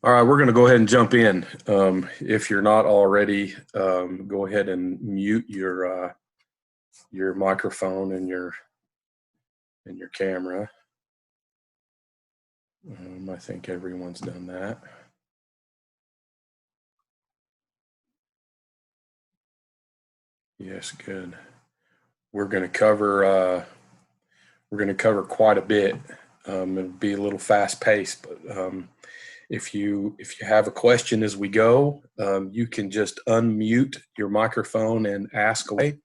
All right, we're going to go ahead and jump in. If you're not already, go ahead and mute your microphone and your camera. I think everyone's done that. Yes, good. We're going to cover quite a bit. It'll be a little fast paced, but if you have a question as we go, you can just unmute your microphone and ask away,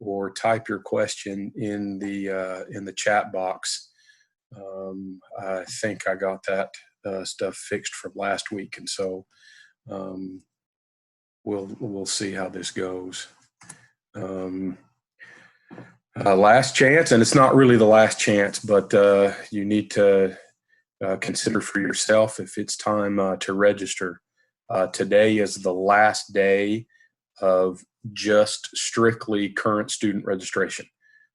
or type your question in the chat box. I think I got that stuff fixed from last week, and so we'll see how this goes. Last chance, and it's not really the last chance, but you need to consider for yourself if it's time to register. Today is the last day of just strictly current student registration.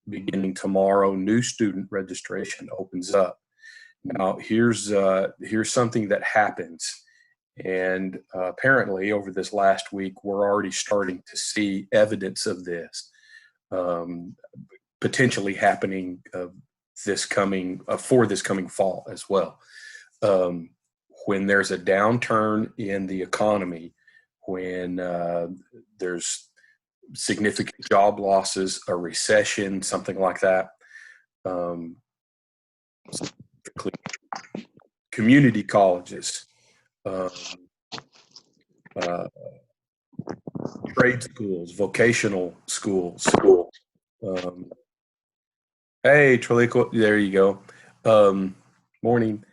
Beginning tomorrow, new student registration opens up. Now, here's something that happens, and apparently over this last week, we're already starting to see evidence of this potentially happening for this coming fall as well. When there's a downturn in the economy, when there's significant job losses, a recession, something like that, community colleges, trade schools, vocational schools. Hey, Trelico, there you go. Morning.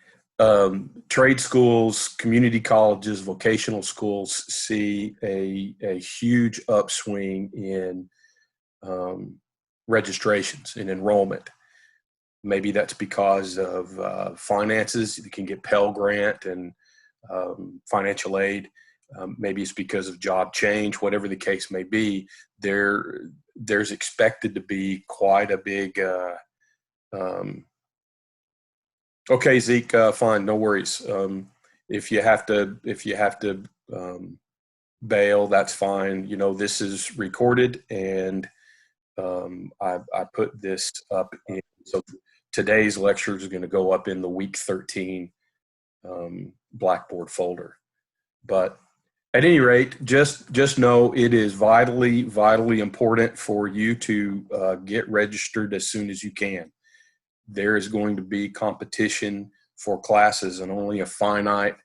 Trade schools, community colleges, vocational schools see a huge upswing in registrations and enrollment. Maybe that's because of finances. You can get Pell Grant and financial aid. Maybe it's because of job change. Whatever the case may be, there's expected to be quite a big okay, Zeke, fine, no worries. If you have to bail, that's fine. You know, this is recorded, and I put this up in, so today's lecture is going to go up in the week 13 Blackboard folder. But at any rate, just know it is vitally important for you to get registered as soon as you can. There is going to be competition for classes, and only a finite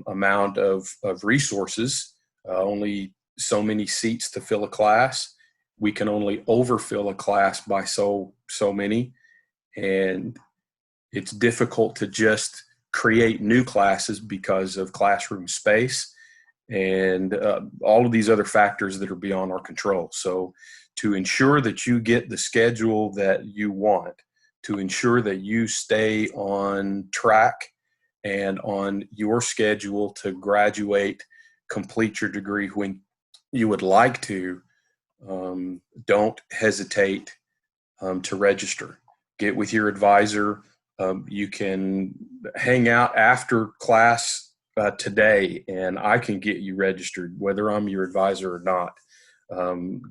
amount of resources, only so many seats to fill a class. We can only overfill a class by so many, and it's difficult to just create new classes because of classroom space and all of these other factors that are beyond our control. So to ensure that you get the schedule that you want, to ensure that you stay on track and on your schedule to graduate, complete your degree when you would like to, don't hesitate to register. Get with your advisor. You can hang out after class today, and I can get you registered, whether I'm your advisor or not.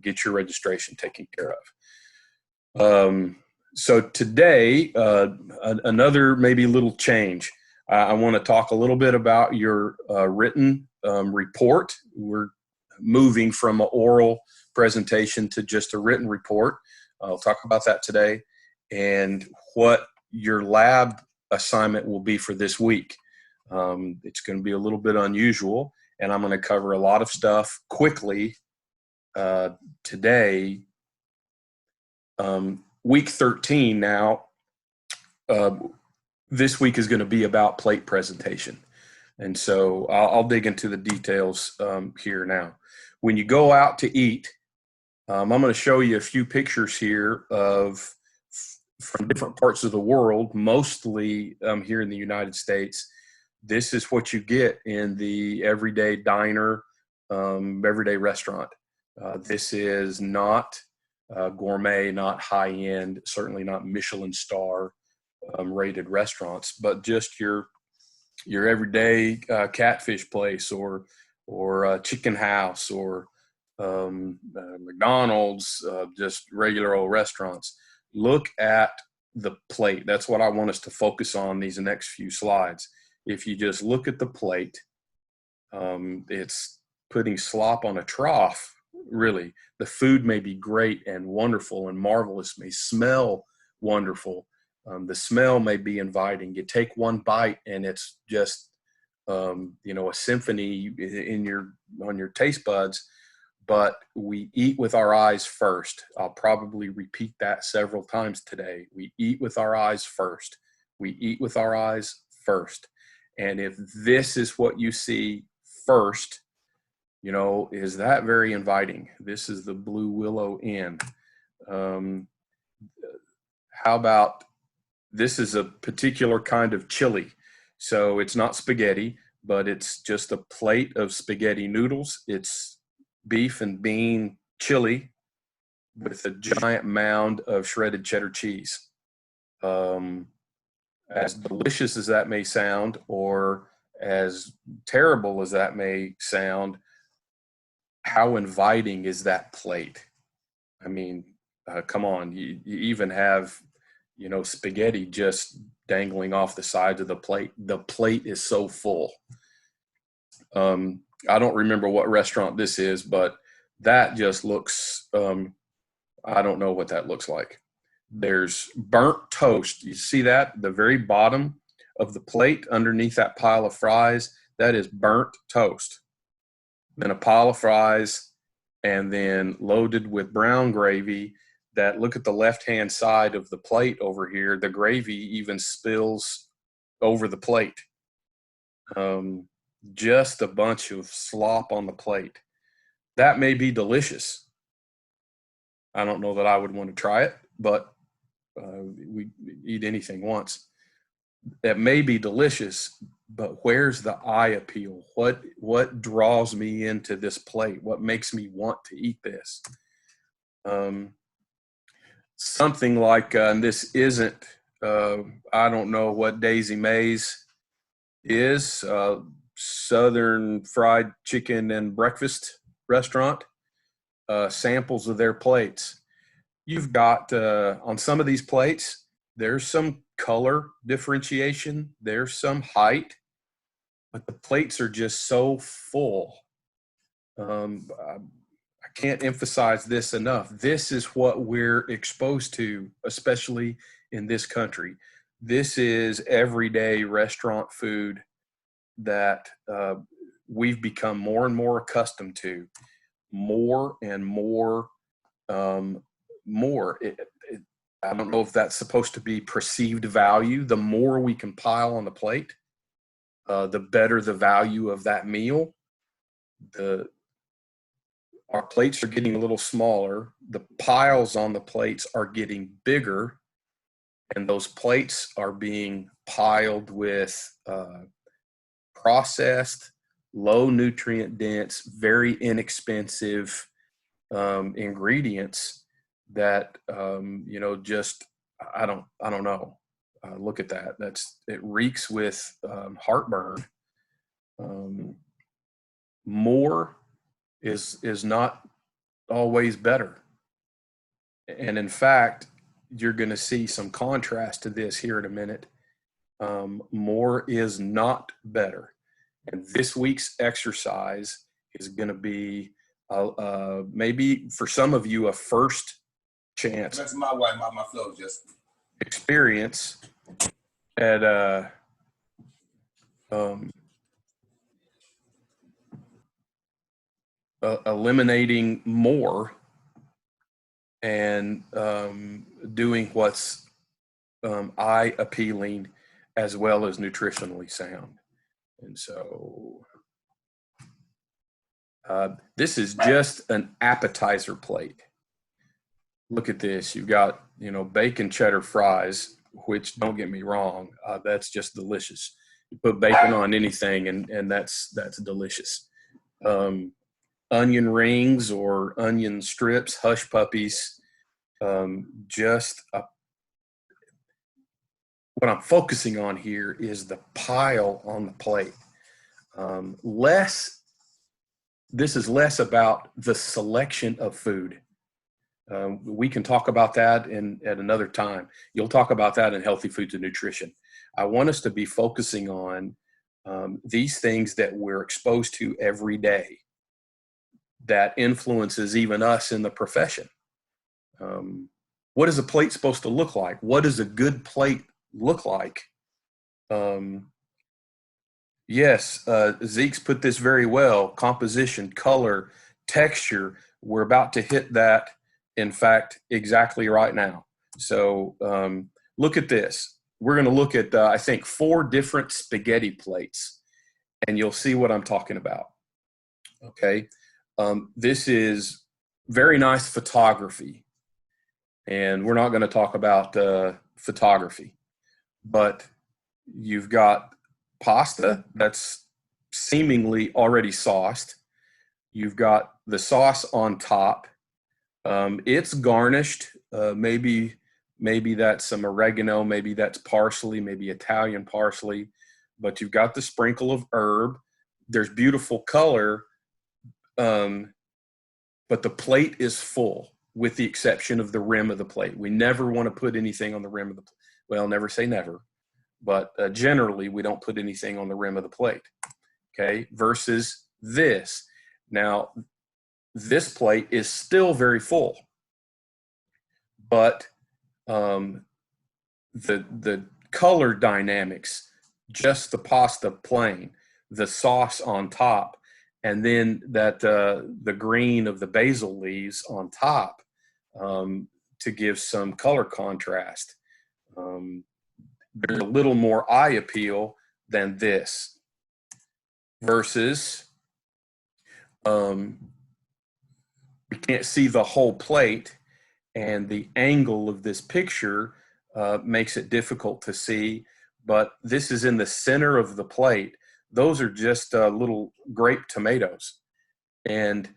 Get your registration taken care of. So today, another maybe little change. I want to talk a little bit about your written report. We're moving from an oral presentation to just a written report. I'll talk about that today, and what your lab assignment will be for this week. It's going to be a little bit unusual, and I'm going to cover a lot of stuff quickly today. Week 13 now, this week is going to be about plate presentation. And so I'll dig into the details here now. When you go out to eat, I'm going to show you a few pictures here from different parts of the world, mostly here in the United States. This is what you get in the everyday diner, everyday restaurant. This is not gourmet, not high end, certainly not Michelin star rated restaurants, but just your your everyday catfish place, or chicken house, or McDonald's, just regular old restaurants. Look at the plate. That's what I want us to focus on these next few slides. If you just look at the plate, it's putting slop on a trough. Really, the food may be great and wonderful and marvelous, may smell wonderful. The smell may be inviting. You take one bite and it's just, a symphony on your taste buds. But we eat with our eyes first. I'll probably repeat that several times today. We eat with our eyes first. We eat with our eyes first. And if this is what you see first, is that very inviting? This is the Blue Willow Inn. How about, this is a particular kind of chili. So it's not spaghetti, but it's just a plate of spaghetti noodles. It's beef and bean chili with a giant mound of shredded cheddar cheese. As delicious as that may sound, or as terrible as that may sound, how inviting is that plate? I mean, come on, you even have, spaghetti just dangling off the sides of the plate. The plate is so full. I don't remember what restaurant this is, but that just looks, I don't know what that looks like. There's burnt toast. You see that? The very bottom of the plate underneath that pile of fries, that is burnt toast. Then a pile of fries, and then loaded with brown gravy that, look at the left-hand side of the plate over here. The gravy even spills over the plate. Just a bunch of slop on the plate. That may be delicious. I don't know that I would want to try it, but we eat anything once. That may be delicious, but where's the eye appeal? What draws me into this plate? What makes me want to eat this? Something like, and this isn't, I don't know what Daisy Mae's is, Southern Fried Chicken and Breakfast Restaurant, samples of their plates. You've got, on some of these plates, there's some color differentiation, there's some height, but the plates are just so full. I can't emphasize this enough. This is what we're exposed to, especially in this country. This is everyday restaurant food that we've become more and more accustomed to. More and more, more. I don't know if that's supposed to be perceived value. The more we can pile on the plate, the better the value of that meal. Our plates are getting a little smaller. The piles on the plates are getting bigger, and those plates are being piled with processed, low nutrient dense, very inexpensive ingredients that just I don't know. Look at that. It reeks with heartburn. More is not always better. And in fact, you're going to see some contrast to this here in a minute. More is not better. And this week's exercise is going to be maybe for some of you a first chance. That's my wife, my flow, just experience at eliminating more and doing what's eye appealing as well as nutritionally sound. And so this is just an appetizer plate. Look at this. You've got, bacon cheddar fries, which, don't get me wrong, that's just delicious. You put bacon on anything and that's delicious. Onion rings or onion strips, hush puppies, just what I'm focusing on here is the pile on the plate. This is less about the selection of food. We can talk about that at another time. You'll talk about that in Healthy Foods and Nutrition. I want us to be focusing on these things that we're exposed to every day that influences even us in the profession. What is a plate supposed to look like? What does a good plate look like? Yes, Zeke's put this very well. Composition, color, texture. We're about to hit that, in fact, exactly right now. So look at this. We're going to look at, I think, 4 different spaghetti plates, and you'll see what I'm talking about. Okay. This is very nice photography, and we're not going to talk about photography, but you've got pasta that's seemingly already sauced. You've got the sauce on top. It's garnished. Maybe that's some oregano, maybe that's parsley, maybe Italian parsley, but you've got the sprinkle of herb. There's beautiful color, but the plate is full, with the exception of the rim of the plate. We never want to put anything on the rim of the plate. Well, never say never, but generally we don't put anything on the rim of the plate. Okay, versus this. Now, this plate is still very full, but the color dynamics, just the pasta plain, the sauce on top, and then that the green of the basil leaves on top to give some color contrast. There's a little more eye appeal than this, versus we can't see the whole plate, and the angle of this picture makes it difficult to see, but this is in the center of the plate. Those are just little grape tomatoes. And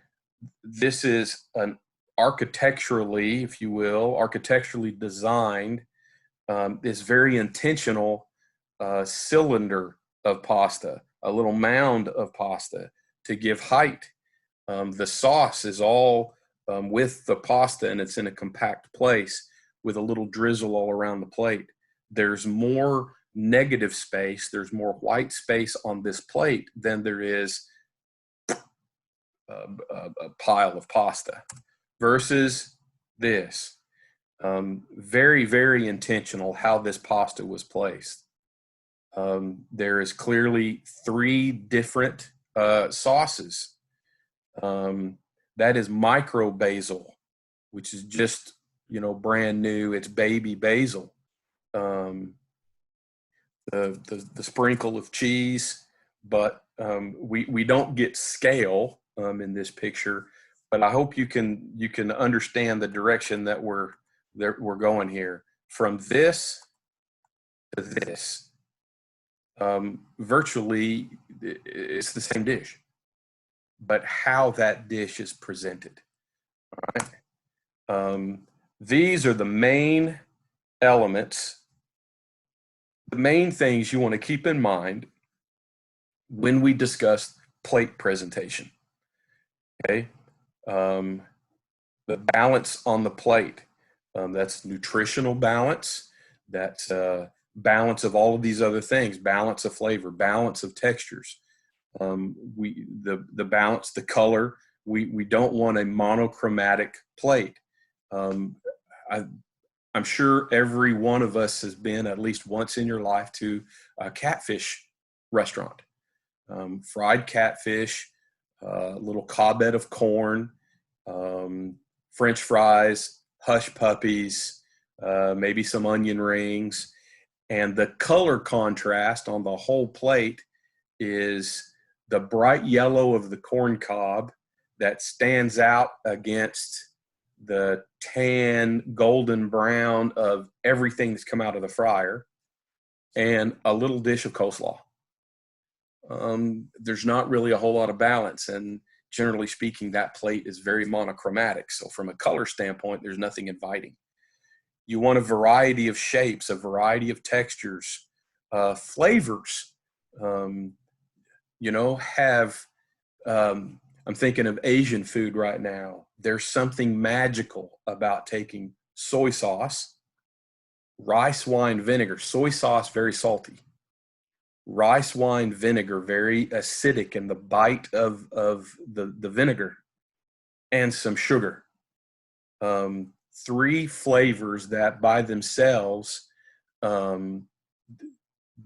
this is an architecturally, if you will, architecturally designed, this very intentional cylinder of pasta, a little mound of pasta to give height. The sauce is all with the pasta, and it's in a compact place with a little drizzle all around the plate. There's more negative space, there's more white space on this plate than there is a pile of pasta, versus this. Very, very intentional how this pasta was placed. There is clearly 3 different sauces. That is micro basil, which is just, brand new. It's baby basil. The sprinkle of cheese, but we don't get scale in this picture. But I hope you can understand the direction that we're going here. From this to this, virtually it's the same dish, but how that dish is presented. All right. These are the main elements, the main things you want to keep in mind when we discuss plate presentation. Okay. The balance on the plate, that's nutritional balance. That's balance of all of these other things, balance of flavor, balance of textures. The balance, the color. We don't want a monochromatic plate. I'm sure every one of us has been at least once in your life to a catfish restaurant. Fried catfish, a little cob bed of corn, French fries, hush puppies, maybe some onion rings. And the color contrast on the whole plate is the bright yellow of the corn cob that stands out against the tan golden brown of everything that's come out of the fryer, and a little dish of coleslaw. There's not really a whole lot of balance, and generally speaking, that plate is very monochromatic. So from a color standpoint, there's nothing inviting. You want a variety of shapes, a variety of textures, flavors. Um, have I'm thinking of Asian food right now. There's something magical about taking soy sauce, rice wine vinegar, soy sauce, very salty, rice wine vinegar, very acidic in the bite of the vinegar, and some sugar. Three flavors that by themselves um,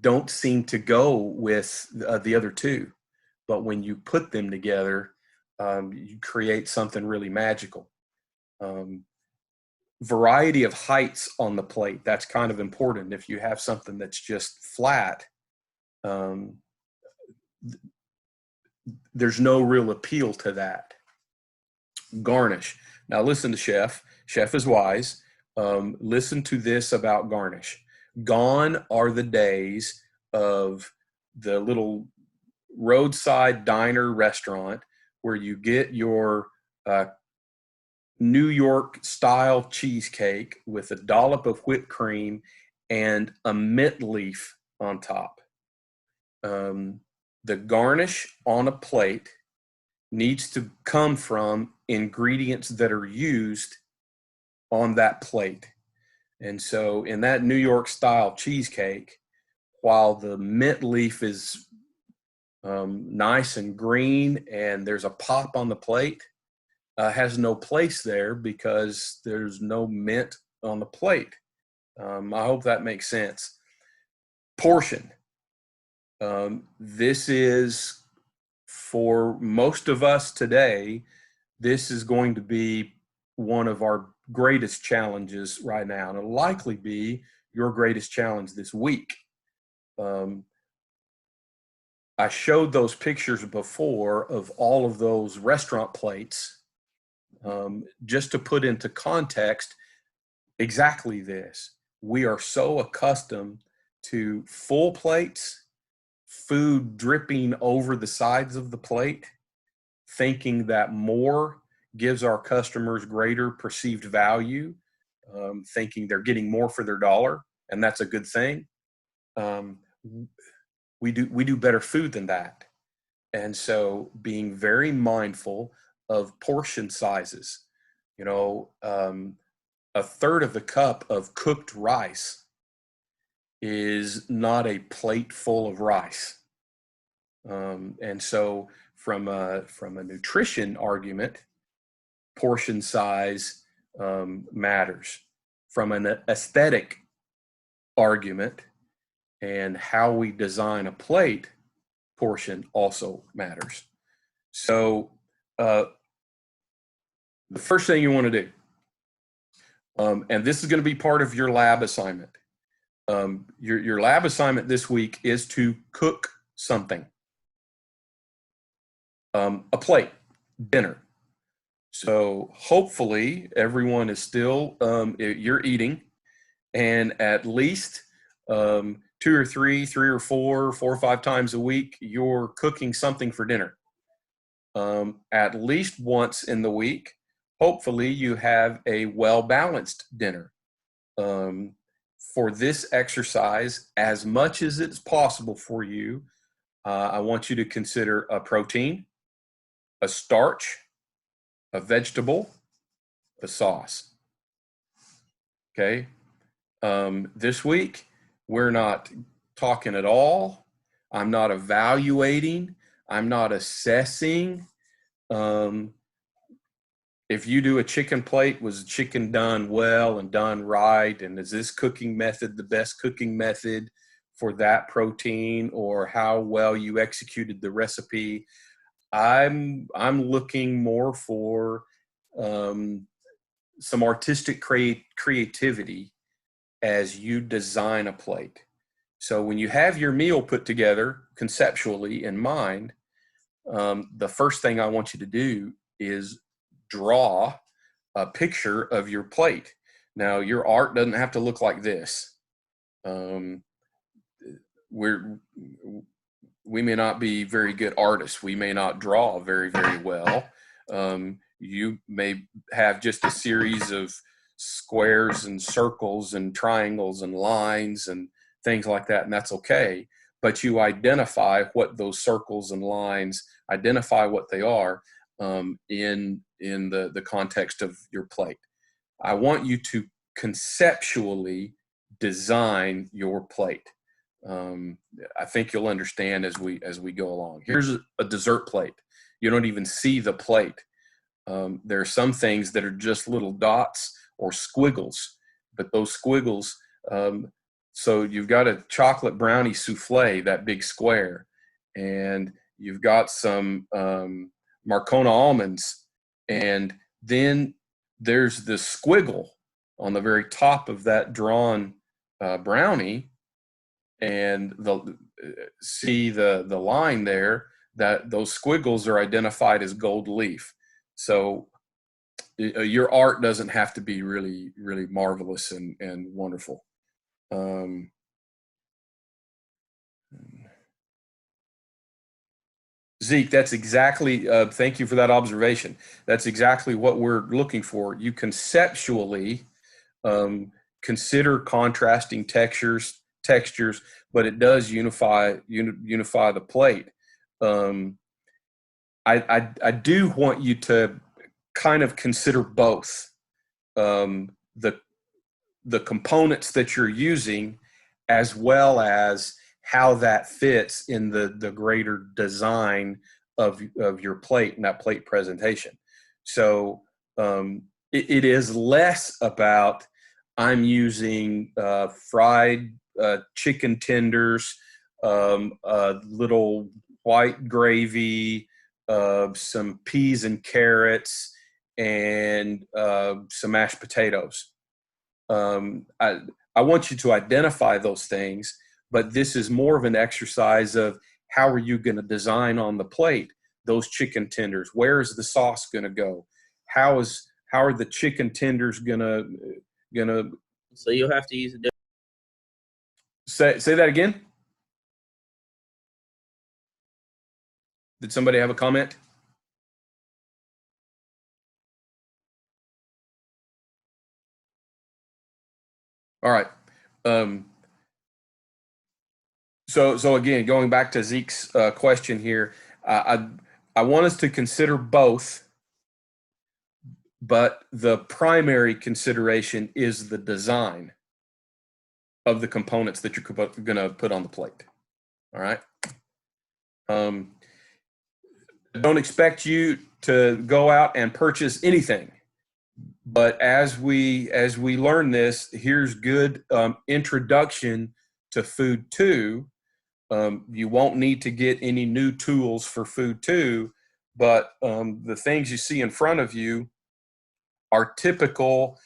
don't seem to go with the other two. But when you put them together, you create something really magical. Um, Variety of heights on the plate, that's kind of important. If you have something that's just flat, um, there's no real appeal to that. Garnish. Now listen to Chef. Chef is wise. Listen to this about garnish. Gone are the days of the little roadside diner restaurant where you get your New York style cheesecake with a dollop of whipped cream and a mint leaf on top. The garnish on a plate needs to come from ingredients that are used on that plate. And so in that New York style cheesecake, while the mint leaf is nice and green and there's a pop on the plate, has no place there because there's no mint on the plate. I hope that makes sense. Portion. This is, for most of us today, this is going to be one of our greatest challenges right now, and it'll likely be your greatest challenge this week. I showed those pictures before of all of those restaurant plates, just to put into context exactly this. We are so accustomed to full plates, food dripping over the sides of the plate, thinking that more gives our customers greater perceived value, thinking they're getting more for their dollar, and that's a good thing. We do better food than that. And so being very mindful of portion sizes. A third of the cup of cooked rice is not a plate full of rice. And so from a nutrition argument, portion size matters. From an aesthetic argument and how we design a plate, portion also matters. So the first thing you want to do, and this is going to be part of your lab assignment. Your lab assignment this week is to cook something. A plate, dinner. So hopefully everyone is still, you're eating, and at least 2 or 3 or 4 or 5 times a week, you're cooking something for dinner. At least once in the week, hopefully you have a well-balanced dinner. For this exercise, as much as it's possible for you, I want you to consider a protein, a starch, a vegetable, a sauce. Okay. This week, we're not talking at all. I'm not evaluating. I'm not assessing. If you do a chicken plate, was chicken done well and done right? And is this cooking method the best cooking method for that protein, or how well you executed the recipe? I'm looking more for some artistic creativity as you design a plate. So when you have your meal put together conceptually in mind, the first thing I want you to do is draw a picture of your plate. Now, your art doesn't have to look like this. We may not be very good artists. We may not draw very, very well. You may have just a series of squares and circles and triangles and lines and things like that, and that's okay. But you identify what those circles and lines, identify what they are in the context of your plate. I want you to conceptually design your plate. I think you'll understand as we go along. Here's a dessert plate. You don't even see the plate. There are some things that are just little dots or squiggles, but those squiggles, so you've got a chocolate brownie souffle, that big square, and you've got some Marcona almonds, and then there's the squiggle on the very top of that drawn brownie, and see the line there, that those squiggles are identified as gold leaf. So your art doesn't have to be really, really marvelous and wonderful. Zeke, that's exactly, thank you for that observation. That's exactly what we're looking for. You conceptually consider contrasting textures, but it does unify the plate. I do want you to kind of consider both the components that you're using, as well as how that fits in the greater design of your plate and that plate presentation. So it is less about, I'm using fried chicken tenders, a little white gravy, some peas and carrots, and some mashed potatoes. I want you to identify those things, but this is more of an exercise of how are you going to design on the plate those chicken tenders? Where is the sauce going to go? How are the chicken tenders gonna? So you'll have to use a different. Say that again. Did somebody have a comment? All right. So again, going back to Zeke's question here, I want us to consider both, but the primary consideration is the design of the components that you're going to put on the plate. All right. Don't expect you to go out and purchase anything, but as we learn this, here's good introduction to Food 2. You won't need to get any new tools for Food 2, but the things you see in front of you are typical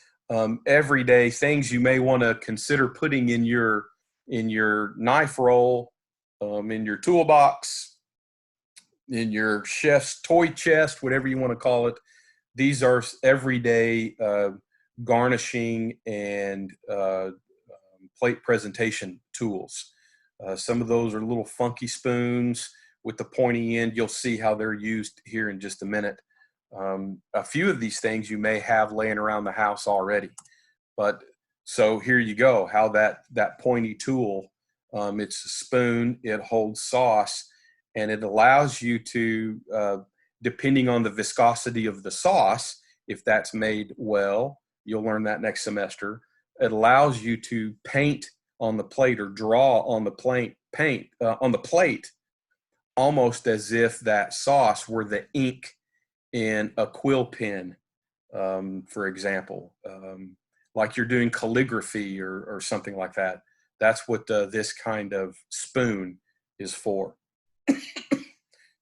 everyday things you may want to consider putting in your knife roll, in your toolbox, in your chef's toy chest, whatever you want to call it. These are everyday garnishing and plate presentation tools. Some of those are little funky spoons with the pointy end. You'll see how they're used here in just a minute. A few of these things you may have laying around the house already, but so here you go. How that pointy tool, it's a spoon. It holds sauce, and it allows you to, depending on the viscosity of the sauce, if that's made well, you'll learn that next semester. It allows you to paint on the plate or draw on the paint on the plate, almost as if that sauce were the ink in a quill pen, for example, like you're doing calligraphy or something like that. That's what this kind of spoon is for.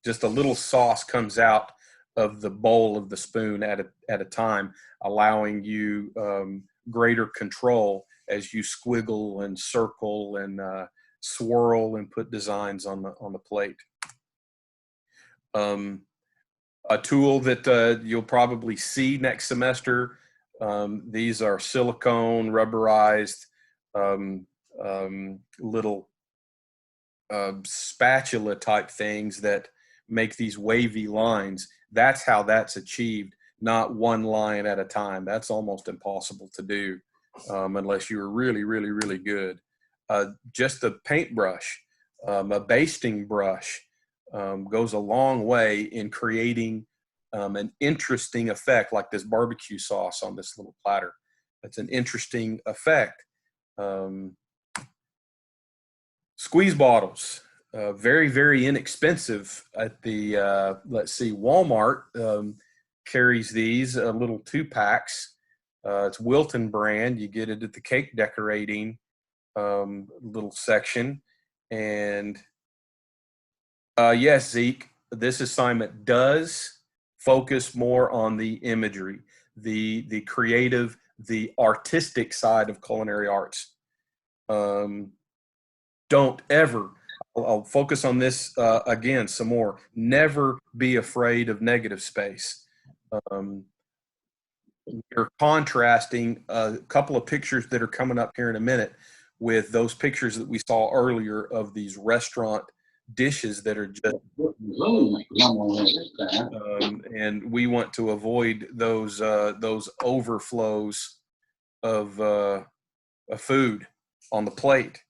Just a little sauce comes out of the bowl of the spoon at a time, allowing you greater control as you squiggle and circle and swirl and put designs on the plate. A tool that you'll probably see next semester. These are silicone rubberized little spatula type things that make these wavy lines. That's how that's achieved. not one line at a time. That's almost impossible to do unless you were really, really, really good. Just a paintbrush, a basting brush goes a long way in creating an interesting effect, like this barbecue sauce on this little platter. That's an interesting effect. Squeeze bottles, very, very inexpensive at the, let's see, Walmart carries these little 2-packs. It's Wilton brand. You get it at the cake decorating little section. And yes, Zeke, this assignment does focus more on the imagery, the creative, the artistic side of culinary arts. Don't ever, I'll focus on this again some more, never be afraid of negative space. You're contrasting a couple of pictures that are coming up here in a minute with those pictures that we saw earlier of these restaurant dishes that are just and we want to avoid those overflows of food on the plate.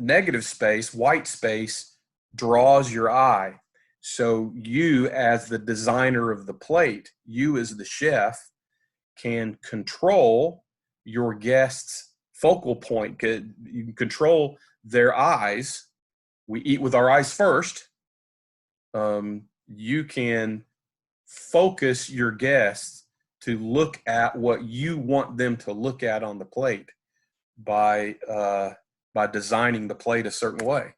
Negative space, white space, draws your eye. So you, as the designer of the plate, you as the chef, can control your guests' focal point. You can control their eyes. We eat with our eyes first. You can focus your guests to look at what you want them to look at on the plate by designing the plate a certain way.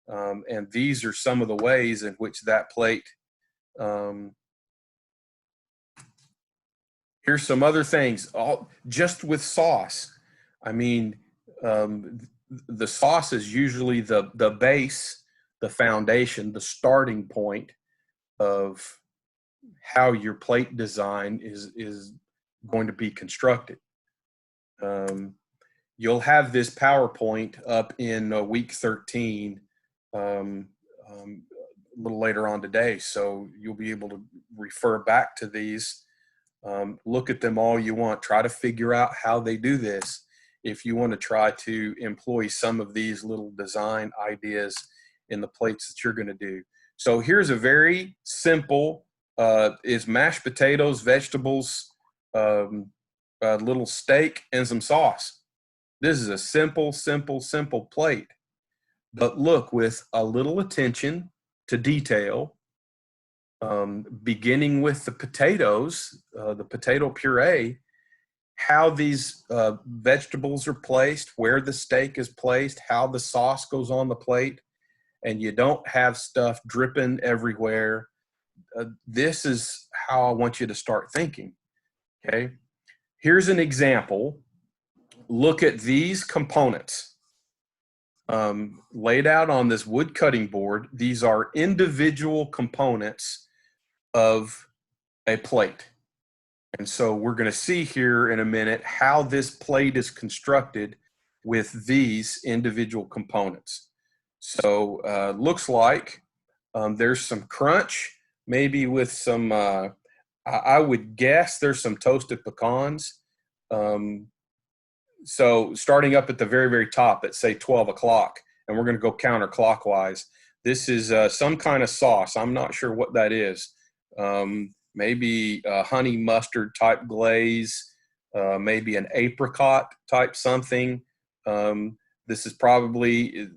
And these are some of the ways in which that plate, here's some other things, all just with sauce. I mean, the sauce is usually the base, the foundation, the starting point of how your plate design is going to be constructed. You'll have this PowerPoint up in week 13 a little later on today, so you'll be able to refer back to these. Look at them all you want. Try to figure out how they do this if you want to try to employ some of these little design ideas in the plates that you're going to do. So here's a very simple, is mashed potatoes, vegetables, a little steak, and some sauce. This is a simple, simple, simple plate. But look, with a little attention to detail, beginning with the potatoes, the potato puree, how these vegetables are placed, where the steak is placed, how the sauce goes on the plate, and you don't have stuff dripping everywhere. This is how I want you to start thinking, okay? Here's an example. Look at these components laid out on this wood cutting board. These are individual components of a plate. And so we're going to see here in a minute how this plate is constructed with these individual components. So looks like there's some crunch, maybe with some, I would guess there's some toasted pecans. So starting up at the very, very top at say 12 o'clock, and we're going to go counterclockwise. This is some kind of sauce. I'm not sure what that is. Maybe a honey mustard type glaze, maybe an apricot type something. This is probably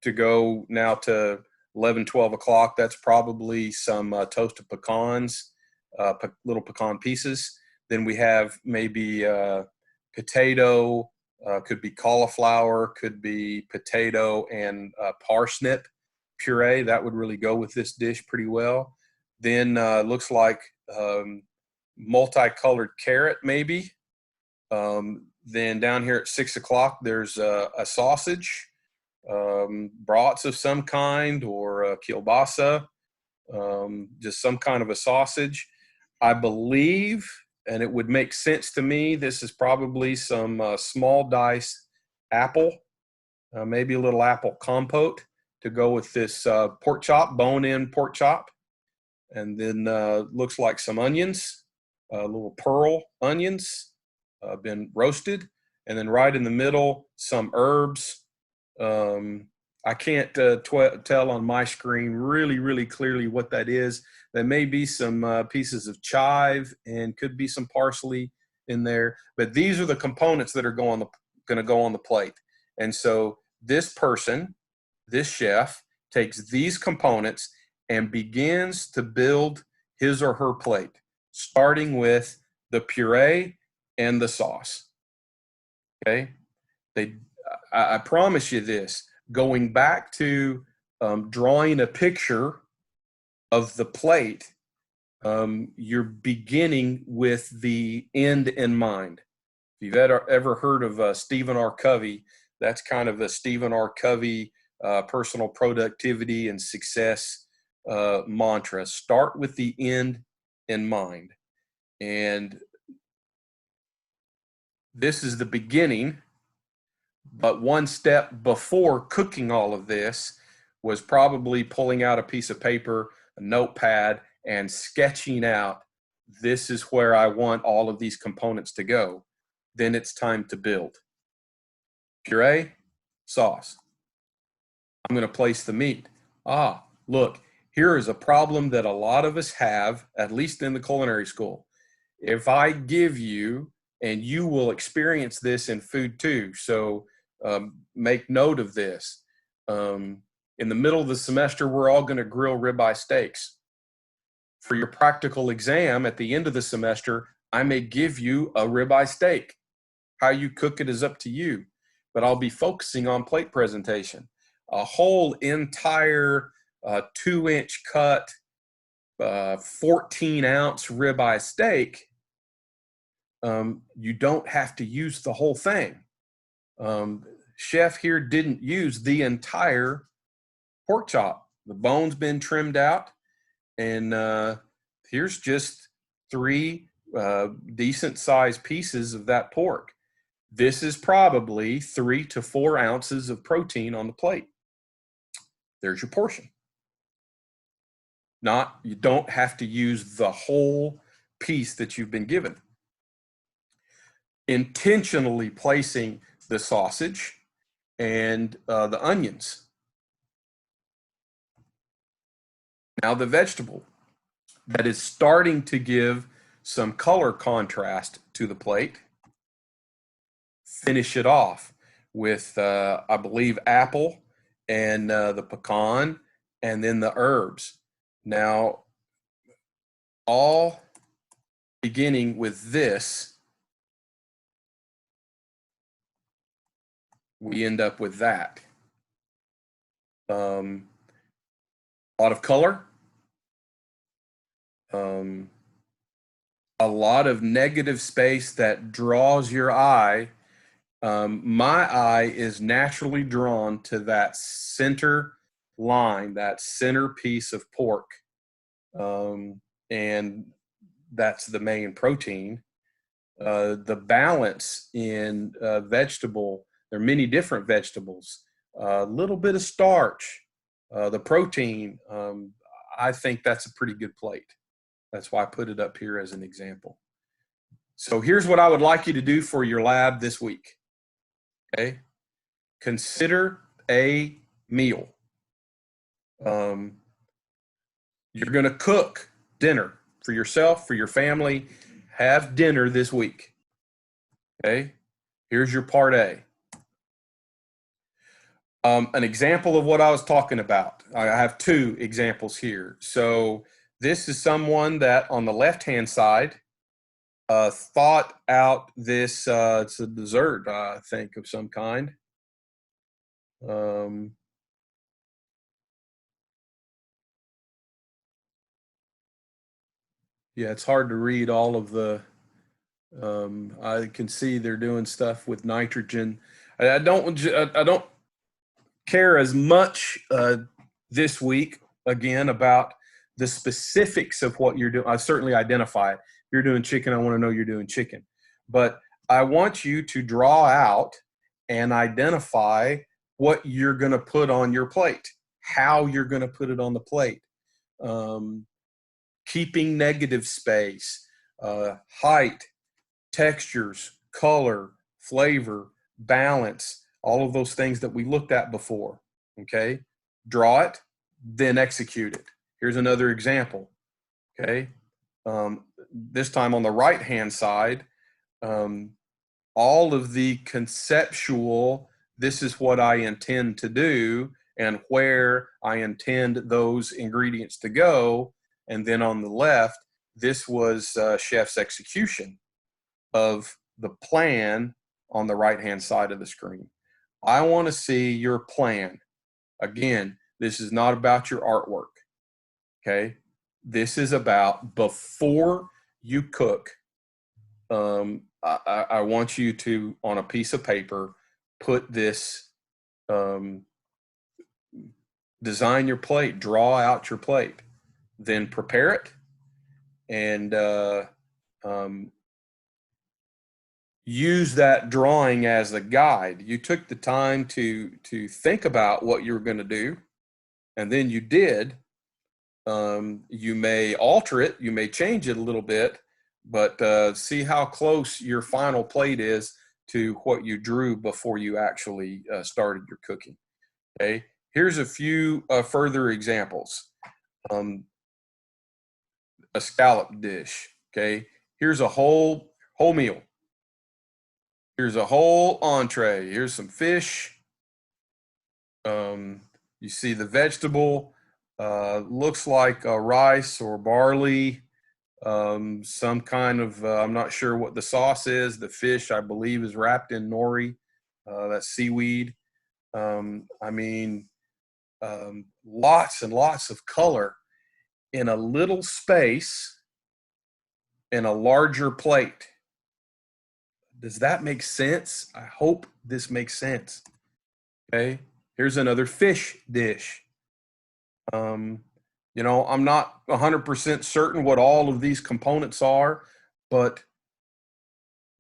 to go now to 11, 12 o'clock. That's probably some toasted pecans, little pecan pieces. Then we have maybe potato, could be cauliflower, could be potato and parsnip puree. That would really go with this dish pretty well. Then looks like multicolored carrot maybe. Then down here at 6 o'clock, there's a sausage, brats of some kind, or kielbasa, just some kind of a sausage. I believe, and it would make sense to me, this is probably some small diced apple, maybe a little apple compote to go with this pork chop, bone-in pork chop. And then looks like some onions, little pearl onions, been roasted, and then right in the middle, some herbs. I can't tell on my screen really clearly what that is. There may be some pieces of chive and could be some parsley in there, but these are the components that are going to go on the plate. And so this person, this chef, takes these components and begins to build his or her plate, starting with the puree and the sauce. Okay, I promise you this. Going back to drawing a picture of the plate, you're beginning with the end in mind. If you've ever heard of Stephen R. Covey, that's kind of a Stephen R. Covey personal productivity and success mantra. Start with the end in mind. And this is the beginning, but one step before cooking all of this was probably pulling out a piece of paper, a notepad, and sketching out, this is where I want all of these components to go. Then it's time to build. Puree, sauce. I'm going to place the meat. Look, here is a problem that a lot of us have, at least in the culinary school. If I give you, and you will experience this in food too, so make note of this. In the middle of the semester, we're all going to grill ribeye steaks. For your practical exam at the end of the semester, I may give you a ribeye steak. How you cook it is up to you, but I'll be focusing on plate presentation. A whole entire 2-inch cut, 14-ounce ribeye steak, you don't have to use the whole thing. Chef here didn't use the entire pork chop. The bone's been trimmed out, and here's just 3 decent sized pieces of that pork. This is probably 3 to 4 ounces of protein on the plate. There's your portion. You don't have to use the whole piece that you've been given. Intentionally placing the sausage and the onions. Now the vegetable that is starting to give some color contrast to the plate. Finish it off with, I believe, apple and the pecan, and then the herbs. Now, all beginning with this, we end up with that. A lot of color, a lot of negative space that draws your eye. My eye is naturally drawn to that center line, that center piece of pork, and that's the main protein. The balance in vegetable, there are many different vegetables, a little bit of starch, the protein, I think that's a pretty good plate. That's why I put it up here as an example. So here's what I would like you to do for your lab this week. Okay, consider a meal. You're going to cook dinner for yourself, for your family. Have dinner this week. Okay, here's your part A. An example of what I was talking about. I have 2 examples here. So this is someone that on the left-hand side thought out this, it's a dessert, I think, of some kind. Yeah, it's hard to read all of the, I can see they're doing stuff with nitrogen. I don't care as much this week, again, about the specifics of what you're doing. I certainly identify it. If you're doing chicken, I want to know you're doing chicken. But I want you to draw out and identify what you're going to put on your plate, how you're going to put it on the plate. Keeping negative space, height, textures, color, flavor, balance, all of those things that we looked at before. Okay, draw it, then execute it. Here's another example. Okay, this time on the right hand side, all of the conceptual, this is what I intend to do and where I intend those ingredients to go. And then on the left, this was chef's execution of the plan on the right-hand side of the screen. I want to see your plan. Again, this is not about your artwork, okay? This is about before you cook. I want you to, on a piece of paper, put this, design your plate, draw out your plate, then prepare it, and use that drawing as a guide. You took the time to think about what you were going to do, and then you did. You may alter it, you may change it a little bit, but see how close your final plate is to what you drew before you actually started your cooking. Okay, here's a few further examples. A scallop dish. Okay, here's a whole meal. Here's a whole entree. Here's some fish. You see the vegetable. Looks like rice or barley. Some kind of, I'm not sure what the sauce is. The fish, I believe, is wrapped in nori. That's seaweed. I mean, lots and lots of color in a little space in a larger plate. Does that make sense? I hope this makes sense. Okay, here's another fish dish. You know, I'm not 100% certain what all of these components are, but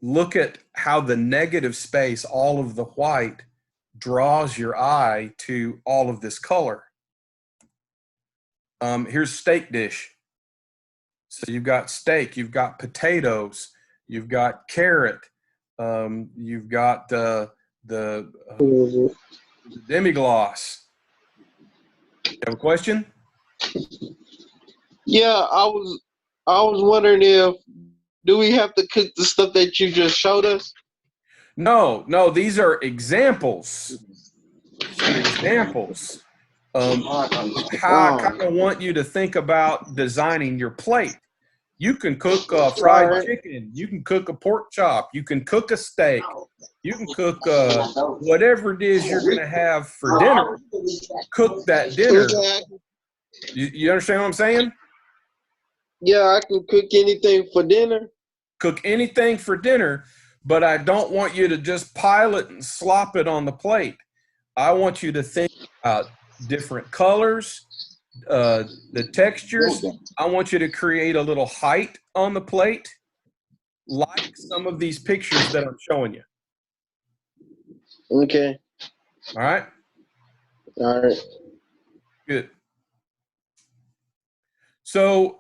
look at how the negative space, all of the white, draws your eye to all of this color. Here's steak dish. So you've got steak, you've got potatoes, you've got carrot, you've got the demi-glace. You have a question? Yeah, I was wondering if do we have to cook the stuff that you just showed us? No, these are examples. These are examples. How I kind of want you to think about designing your plate. You can cook fried chicken. You can cook a pork chop. You can cook a steak. You can cook whatever it is you're going to have for dinner. Cook that dinner. You understand what I'm saying? Yeah, I can cook anything for dinner. Cook anything for dinner, but I don't want you to just pile it and slop it on the plate. I want you to think about different colors, the textures. I want you to create a little height on the plate, like some of these pictures that I'm showing you. Okay. All right? All right. Good. So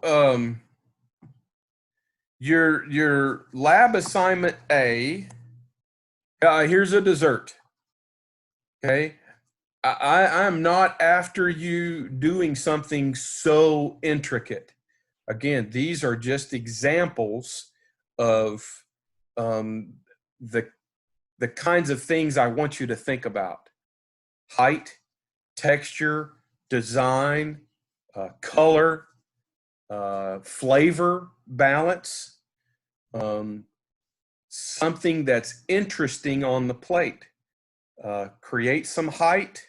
your lab assignment A, here's a dessert. Okay. I'm not after you doing something so intricate. Again, these are just examples of the kinds of things I want you to think about. Height, texture, design, color, flavor, balance, something that's interesting on the plate. Create some height.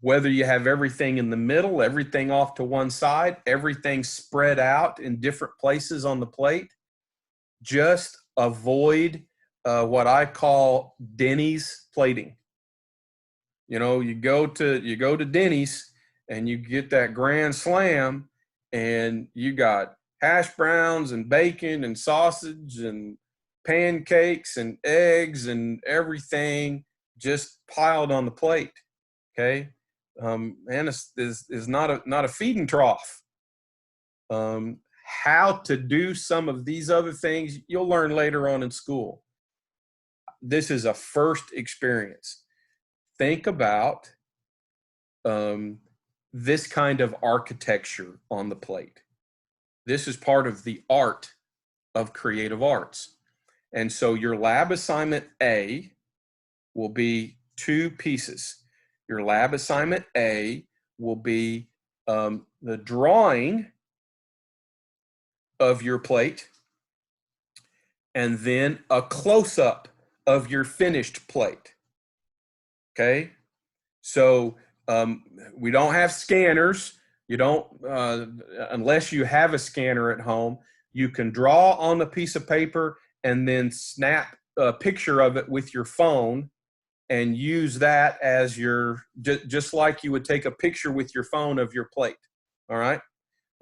Whether you have everything in the middle, everything off to one side, everything spread out in different places on the plate, just avoid what I call Denny's plating. You know, you go to Denny's and you get that grand slam and you got hash browns and bacon and sausage and pancakes and eggs and everything just piled on the plate. Okay. And it's not a feeding trough. how to do some of these other things, you'll learn later on in school. This is a first experience. Think about this kind of architecture on the plate. This is part of the art of creative arts. And so your lab assignment A will be 2 pieces. Your lab assignment A will be the drawing of your plate and then a close-up of your finished plate. Okay? So we don't have scanners. You don't, unless you have a scanner at home, you can draw on a piece of paper and then snap a picture of it with your phone and use that as your, just like you would take a picture with your phone of your plate. All right.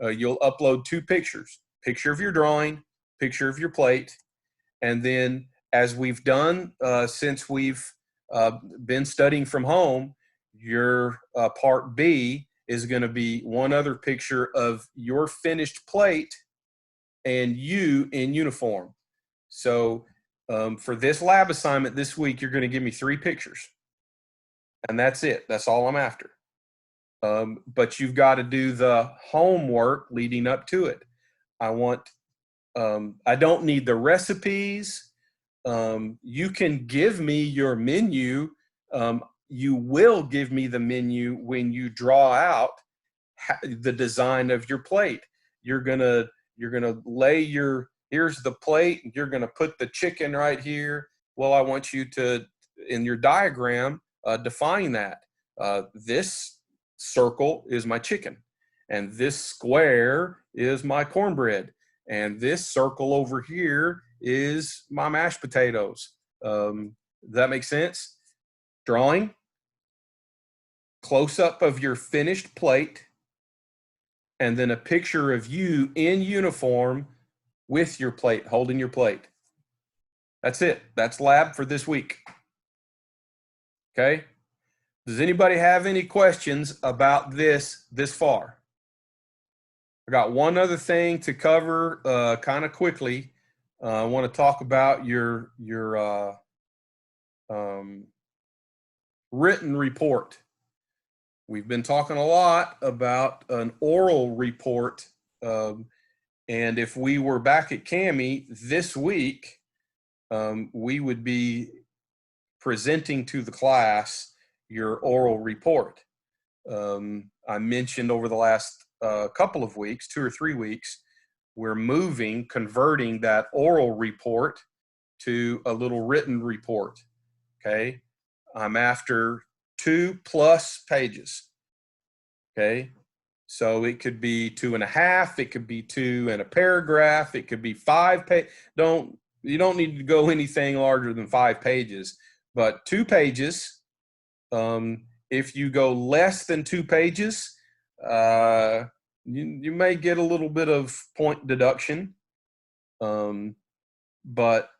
You'll upload 2 pictures, picture of your drawing, picture of your plate. And then as we've done since we've been studying from home, your part B is going to be 1 other picture of your finished plate and you in uniform. So for this lab assignment this week, you're going to give me 3 pictures. And that's it. That's all I'm after. But you've got to do the homework leading up to it. I don't need the recipes. You can give me your menu. You will give me the menu when you draw out the design of your plate. You're gonna lay here's the plate. You're gonna put the chicken right here. Well, I want you to, in your diagram, define that. This circle is my chicken, and this square is my cornbread, and this circle over here is my mashed potatoes. Does that make sense? Drawing, close-up of your finished plate, and then a picture of you in uniform with your plate, holding your plate. That's it. That's lab for this week. Okay? Does anybody have any questions about this far? I got one other thing to cover kind of quickly. I want to talk about your written report. We've been talking a lot about an oral report. And if we were back at CAMI this week, we would be presenting to the class your oral report. I mentioned over the last couple of weeks, 2 or 3 weeks, we're converting that oral report to a little written report. Okay. I'm after 2+ pages. Okay. So it could be 2.5, it could be 2 and a paragraph, it could be 5 pages. You don't need to go anything larger than 5 pages, but 2 pages. If you go less than 2 pages, you may get a little bit of point deduction. But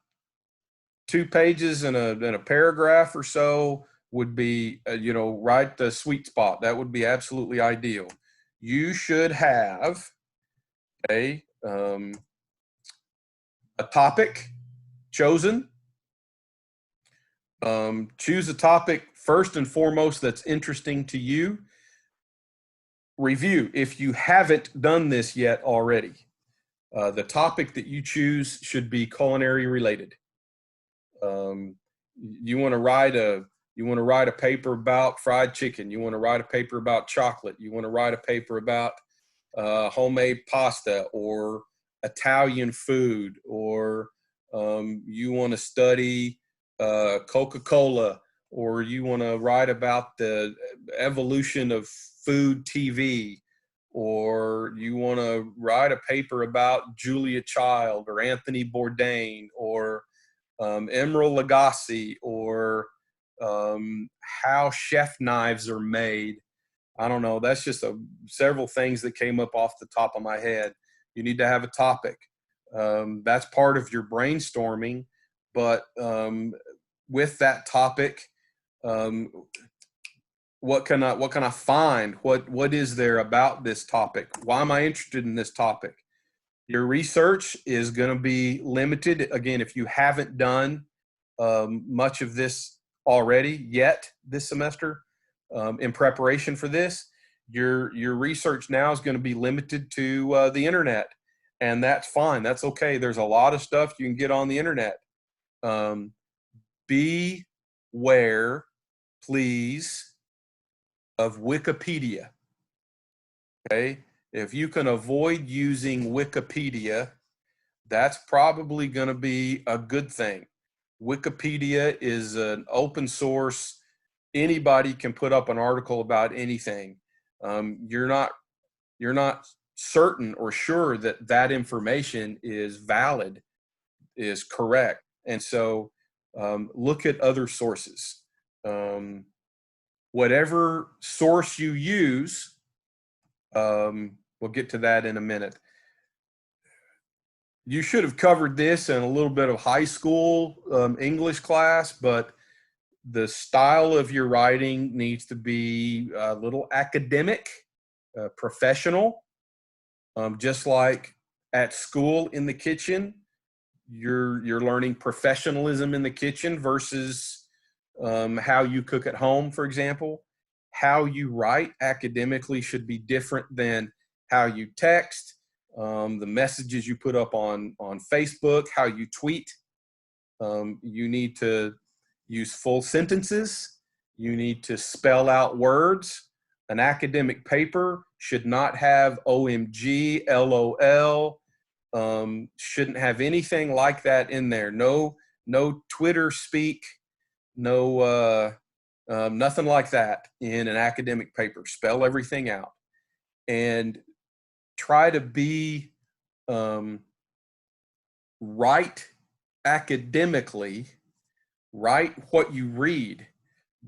2 pages and a paragraph or so would be, right the sweet spot. That would be absolutely ideal. You should have a topic chosen. Choose a topic first and foremost that's interesting to you. Review if you haven't done this yet already. The topic that you choose should be culinary related. You want to write a paper about fried chicken. You want to write a paper about chocolate. You want to write a paper about homemade pasta or Italian food, or you want to study Coca-Cola, or you want to write about the evolution of food TV, or you want to write a paper about Julia Child or Anthony Bourdain or Emeril Lagasse, or how chef knives are made. I don't know. That's just several things that came up off the top of my head. You need to have a topic. That's part of your brainstorming, but with that topic, what can I find? What is there about this topic? Why am I interested in this topic? Your research is going to be limited. Again, if you haven't done much of this already yet this semester in preparation for this, your research now is going to be limited to the internet, and that's fine. That's okay. There's a lot of stuff you can get on the internet. Beware, please, of Wikipedia. Okay, if you can avoid using Wikipedia, that's probably going to be a good thing. Wikipedia is an open source. Anybody can put up an article about anything. You're not certain or sure that that information is valid, is correct, and so look at other sources. Whatever source you use, we'll get to that in a minute. You should have covered this in a little bit of high school English class, but the style of your writing needs to be a little academic, professional. Just like at school in the kitchen, you're learning professionalism in the kitchen versus how you cook at home, for example. How you write academically should be different than how you text, the messages you put up on Facebook, how you tweet. You need to use full sentences. You need to spell out words. An academic paper should not have OMG, LOL, shouldn't have anything like that in there. No Twitter speak, no nothing like that in an academic paper. Spell everything out and try to be right academically. Write what you read.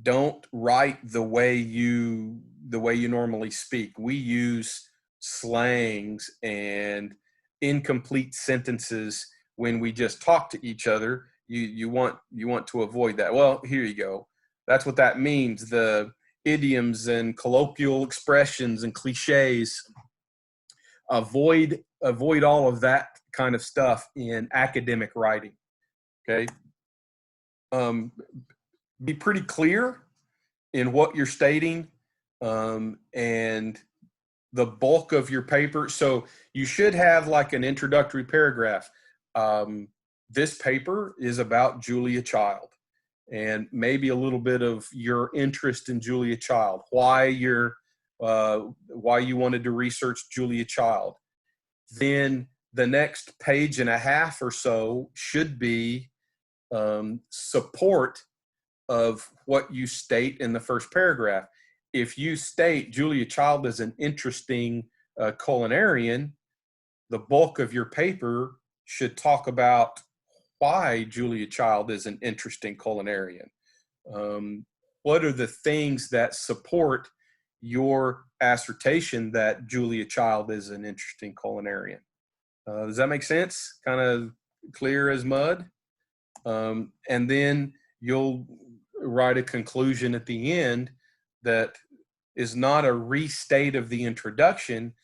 Don't write the way you normally speak. We use slangs and incomplete sentences when we just talk to each other. You want to avoid that. Well, here you go. That's what that means. The idioms and colloquial expressions and cliches. Avoid all of that kind of stuff in academic writing. Okay. Be pretty clear in what you're stating and the bulk of your paper. So you should have like an introductory paragraph. This paper is about Julia Child, and maybe a little bit of your interest in Julia Child, why you wanted to research Julia Child. Then the next page and a half or so should be support of what you state in the first paragraph. If you state Julia Child is an interesting culinarian, the bulk of your paper should talk about why Julia Child is an interesting culinarian. What are the things that support your assertion that Julia Child is an interesting culinarian? Does that make sense? Kind of clear as mud? And then you'll write a conclusion at the end that is not a restate of the introduction,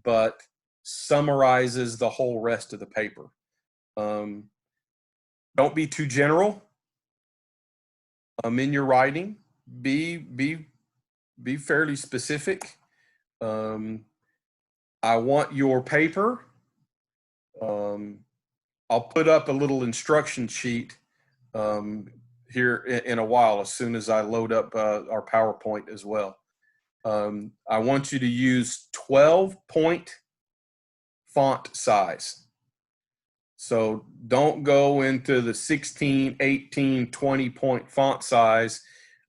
but summarizes the whole rest of the paper. Don't be too general in your writing. Be fairly specific. I want your paper. I'll put up a little instruction sheet here in a while as soon as I load up our PowerPoint as well. I want you to use 12-point font size. So don't go into the 16, 18, 20-point font size.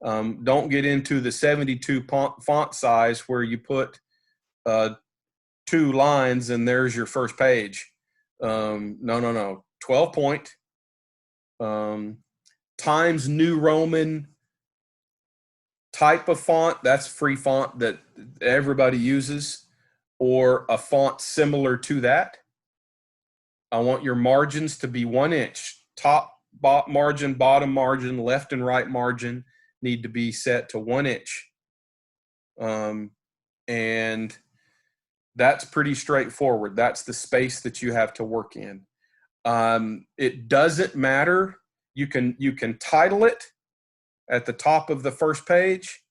Don't get into the 72 font size where you put 2 lines and there's your first page. No. 12-point. Times New Roman type of font, that's free font that everybody uses, or a font similar to that. I want your margins to be 1 inch. Top margin, bottom margin, left and right margin need to be set to 1 inch. And That's pretty straightforward. That's the space that you have to work in. It doesn't matter. You can title it at the top of the first page,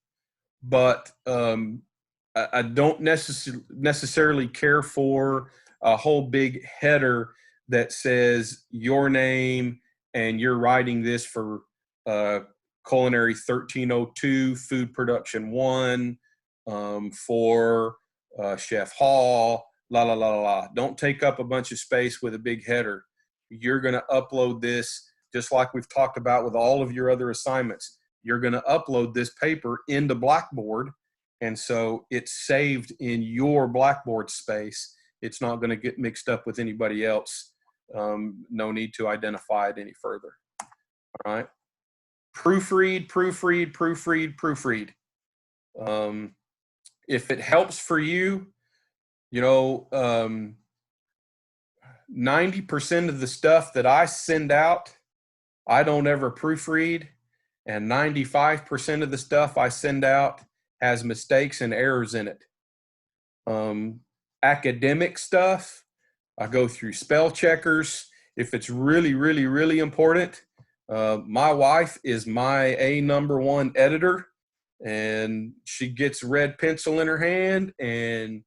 but I don't necessarily care for a whole big header that says your name and you're writing this for Culinary 1302, Food Production 1, for Chef Hall, la, la, la, la, la. Don't take up a bunch of space with a big header. You're going to upload this just like we've talked about with all of your other assignments. You're going to upload this paper into Blackboard, and so it's saved in your Blackboard space. It's not going to get mixed up with anybody else. No need to identify it any further. All right. Proofread, proofread, proofread, proofread. If it helps for you, 90% of the stuff that I send out, I don't ever proofread, and 95% of the stuff I send out has mistakes and errors in it. Academic stuff, I go through spell checkers. If it's really, really, really important, my wife is my #1 editor, and she gets red pencil in her hand, and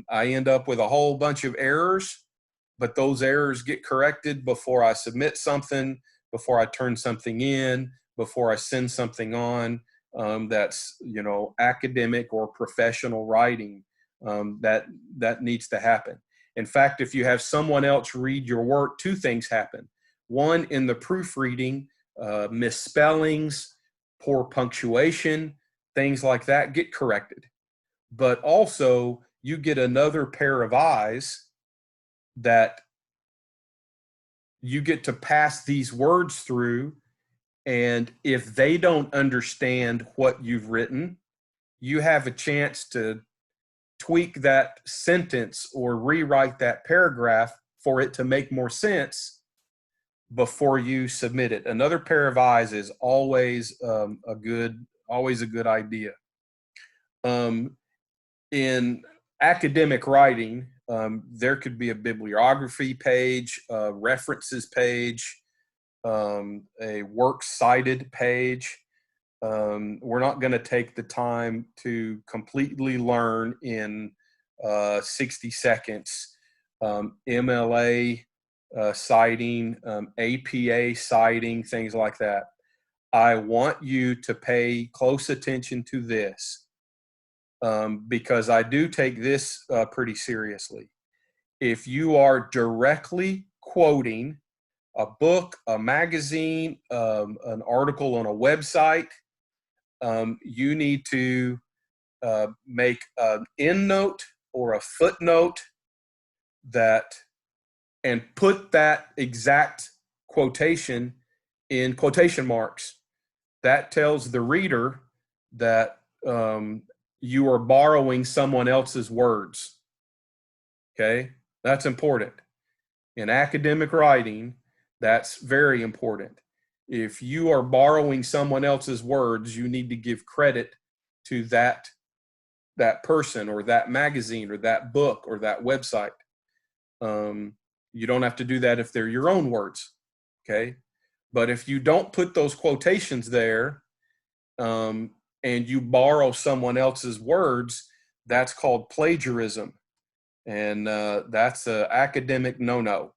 I end up with a whole bunch of errors, but those errors get corrected before I submit something, before I turn something in, before I send something on. That's, academic or professional writing. That needs to happen. In fact, if you have someone else read your work, 2 things happen. One, in the proofreading, misspellings, poor punctuation, things like that get corrected. But also, you get another pair of eyes that you get to pass these words through, and if they don't understand what you've written, you have a chance to tweak that sentence or rewrite that paragraph for it to make more sense before you submit it. Another pair of eyes is always a good idea. In academic writing, there could be a bibliography page, a references page, a works cited page. We're not going to take the time to completely learn in 60 seconds MLA citing, APA citing, things like that. I want you to pay close attention to this because I do take this pretty seriously. If you are directly quoting a book, a magazine, an article on a website, you need to make an endnote or a footnote and put that exact quotation in quotation marks. That tells the reader that you are borrowing someone else's words. Okay, that's important. In academic writing, that's very important. If you are borrowing someone else's words, you need to give credit to that person or that magazine or that book or that website. You don't have to do that if they're your own words, okay? But if you don't put those quotations there and you borrow someone else's words, that's called plagiarism. And that's an academic no-no.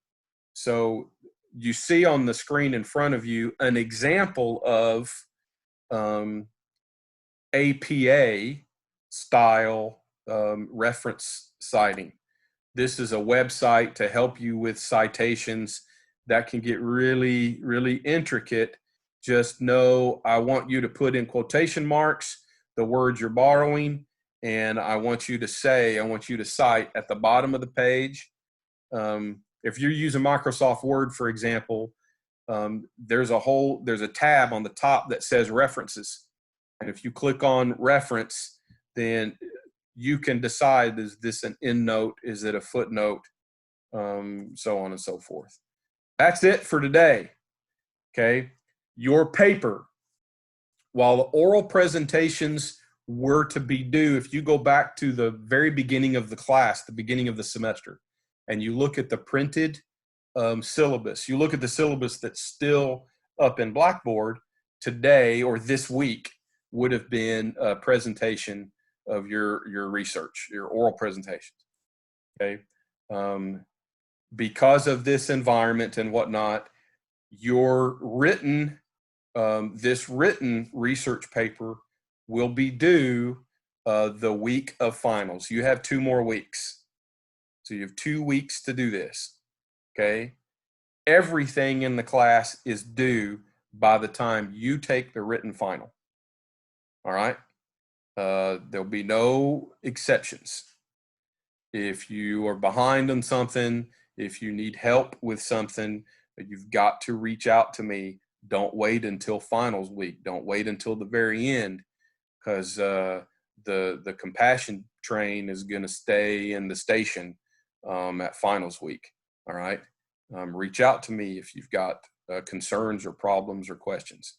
So you see on the screen in front of you an example of APA style reference citing. This is a website to help you with citations that can get really, really intricate. Just know I want you to put in quotation marks the words you're borrowing, and I want you to cite at the bottom of the page. If you're using Microsoft Word, for example, there's a tab on the top that says references. And if you click on reference, then you can decide, is this an endnote? Is it a footnote? So on and so forth. That's it for today. Okay. Your paper, while the oral presentations were to be due, if you go back to the very beginning of the class, the beginning of the semester, and you look at the printed syllabus, you look at the syllabus that's still up in Blackboard, today or this week would have been a presentation of your research, your oral presentations. Okay. Because of this environment and whatnot, your written, this written research paper will be due the week of finals. You have 2 more weeks. So you have 2 weeks to do this. Okay. Everything in the class is due by the time you take the written final. All right. There'll be no exceptions. If you are behind on something, if you need help with something, you've got to reach out to me. Don't wait until finals week. Don't wait until the very end, because the compassion train is going to stay in the station at finals week. All right. Reach out to me if you've got concerns or problems or questions.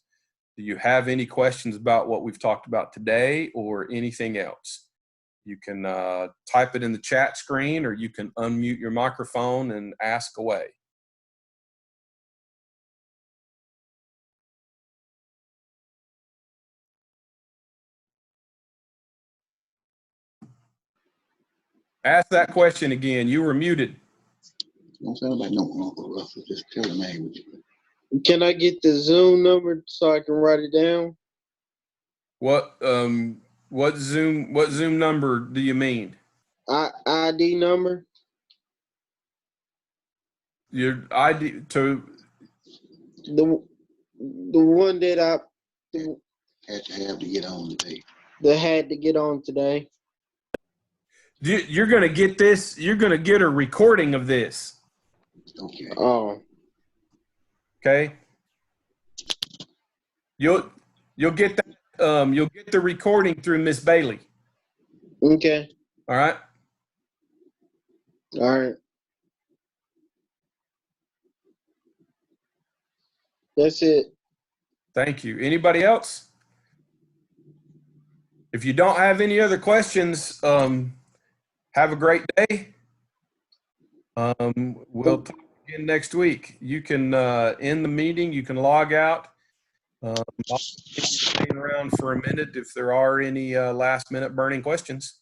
Do you have any questions about what we've talked about today or anything else? You can type it in the chat screen, or you can unmute your microphone and ask away. Ask that question again. You were muted. Don't sound like no Uncle Russell. Just tell him, man, what you. Can I get the Zoom number so I can write it down? What Zoom number do you mean? ID number? Your ID to The one that Had to have to get on today. that had to get on today. you're going to get this. You're going to get a recording of this. Okay. Oh, Okay. You'll get that. You'll get the recording through Miss Bailey. okay. All right. All right. That's it. Thank you. Anybody else? If you don't have any other questions, have a great day. We'll talk again next week. You can end the meeting. You can log out. I'll hang around for a minute if there are any last minute burning questions.